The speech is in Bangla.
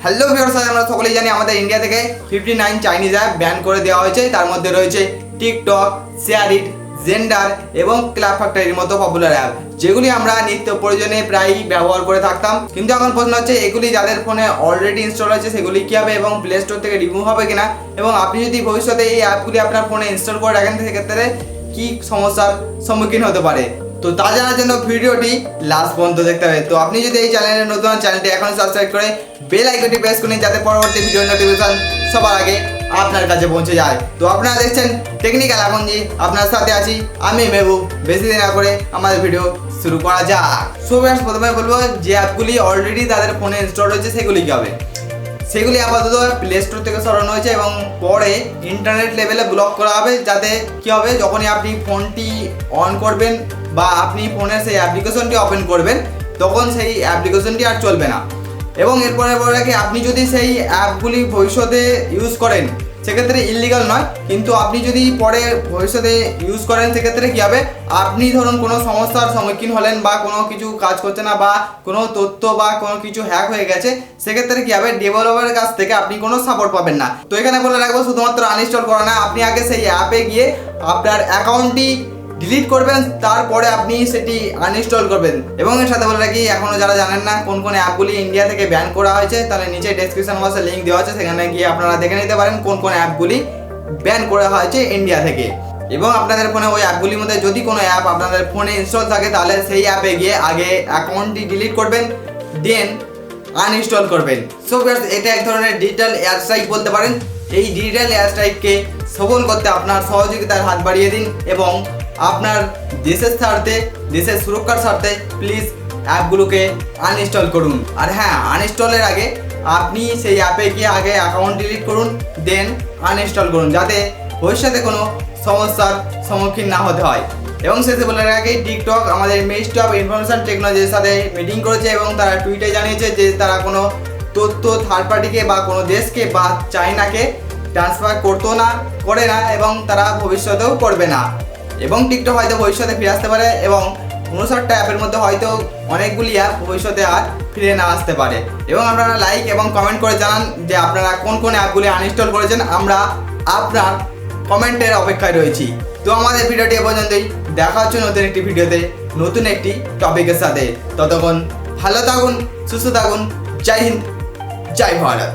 হ্যালো ভিউয়ার্স, আমরা সকলেই জানি আমাদের ইন্ডিয়া থেকে 59 চাইনিজ অ্যাপ ব্যান করে দেওয়া হয়েছে। তার মধ্যে রয়েছে টিকটক, শেয়ারিট, জেন্ডার এবং ক্লাব ফ্যাক্টরির মতো পপুলার অ্যাপ, যেগুলি আমরা নিত্য প্রয়োজনে প্রায়ই ব্যবহার করে থাকতাম। কিন্তু এখন প্রশ্ন হচ্ছে, এগুলি যাদের ফোনে অলরেডি ইনস্টল হয়েছে সেগুলি কী হবে এবং প্লে স্টোর থেকে রিমুভ হবে কিনা, এবং আপনি যদি ভবিষ্যতে এই অ্যাপগুলি আপনার ফোনে ইনস্টল করে রাখেন সেক্ষেত্রে কী সমস্যার সম্মুখীন হতে পারে। তো তা জানার জন্য ভিডিওটি লাস্ট পর্যন্ত দেখতে হবে। তো আপনি যদি এই চ্যানেলের নতুন চ্যানেলটি এখন সাবস্ক্রাইব করে বেল আইকনটি প্রেস করুন, যাতে পরবর্তী ভিডিও নোটিফিকেশন সবার আগে আপনার কাছে পৌঁছে যায়। তো আপনারা দেখছেন টেকনিক্যাল এখনজি, আপনার সাথে আছি আমি মেহবুব। বেশি দেরি না করে আমাদের ভিডিও শুরু করা যাক। সো ভিউয়ার্স, প্রথমে বলবো যে অ্যাপগুলি অলরেডি তাদের ফোনে ইনস্টল হয়েছে সেগুলি কী হবে। সেগুলি আপাতত প্লে স্টোর থেকে সরানো হয়েছে এবং পরে ইন্টারনেট লেভেলে ব্লক করা হবে, যাতে কী হবে যখনই আপনি ফোনটি অন করবেন বা আপনি ফোনের সেই অ্যাপ্লিকেশনটি ওপেন করবেন তখন সেই অ্যাপ্লিকেশনটি আর চলবে না। এবং এরপরে বলে রাখি, আপনি যদি সেই অ্যাপগুলি ভবিষ্যতে ইউজ করেন সেক্ষেত্রে ইললিগাল নয়, কিন্তু আপনি যদি পরে ভবিষ্যতে ইউজ করেন সেক্ষেত্রে কী হবে, আপনি ধরুন কোনো সমস্যার সম্মুখীন হলেন বা কোনো কিছু কাজ করছে না বা কোনো তথ্য বা কোনো কিছু হ্যাক হয়ে গেছে, সেক্ষেত্রে কী হবে, ডেভেলপারের কাছ থেকে আপনি কোনো সাপোর্ট পাবেন না। তো এখানে বলে রাখবো, শুধুমাত্র আনইনস্টল করা না, আপনি আগে সেই অ্যাপে গিয়ে আপনার অ্যাকাউন্টটি ডিলিট করবেন, তারপরে আপনি সেটি আনইনস্টল করবেন। এবং এর সাথে বলে রাখি, এখনও যারা জানেন না কোন কোন অ্যাপগুলি ইন্ডিয়া থেকে ব্যান করা হয়েছে, তাহলে নিচে ডেসক্রিপশন বক্সে লিঙ্ক দেওয়া আছে, সেখানে গিয়ে আপনারা দেখে নিতে পারেন কোন কোন অ্যাপগুলি ব্যান করা হয়েছে ইন্ডিয়া থেকে। এবং আপনাদের ফোনে ওই অ্যাপগুলির মধ্যে যদি কোনো অ্যাপ আপনাদের ফোনে ইনস্টল থাকে তাহলে সেই অ্যাপে গিয়ে আগে অ্যাকাউন্টটি ডিলিট করবেন, দেন আনইনস্টল করবেন। সো ভিউয়ার্স, এটা এক ধরনের ডিজিটাল এয়ার স্ট্রাইক বলতে পারেন। এই ডিজিটাল এয়ার স্ট্রাইককে সফল করতে আপনার সহযোগিতার হাত বাড়িয়ে দিন এবং আপনার দেশের স্বার্থে, দেশের সুরক্ষার স্বার্থে প্লিজ অ্যাপগুলোকে আনইনস্টল করুন। আর হ্যাঁ, আনইনস্টলের আগে আপনি সেই অ্যাপে গিয়ে আগে অ্যাকাউন্ট ডিলিট করুন, দেন আনইনস্টল করুন, যাতে ভবিষ্যতে কোনো সমস্যার সম্মুখীন না হতে হয়। এবং শেষে বলে রাখি, টিকটক আমাদের মিনিস্ট্রি অফ ইনফরমেশন টেকনোলজির সাথে মিটিং করেছে এবং তারা টুইটে জানিয়েছে যে তারা কোনো তথ্য থার্ড পার্টিকে বা কোনো দেশকে বা চায়নাকে ট্রান্সফার করে না এবং তারা ভবিষ্যতেও করবে না। এবং টিকটক হয়তো ভবিষ্যতে ফিরে আসতে পারে এবং 59টা অ্যাপের মধ্যে হয়তো অনেকগুলি অ্যাপ ভবিষ্যতে আর ফিরে না আসতে পারে। এবং আপনারা লাইক এবং কমেন্ট করে জানান যে আপনারা কোন কোন অ্যাপগুলি আনইনস্টল করেছেন, আমরা আপনার কমেন্টের অপেক্ষায় রয়েছি। তো আমাদের ভিডিওটি এ পর্যন্তই, দেখা হচ্ছে নতুন একটি ভিডিওতে নতুন একটি টপিকের সাথে। ততক্ষণ ভালো থাকুন, সুস্থ থাকুন। জয় হিন্দ, জয় ভারত।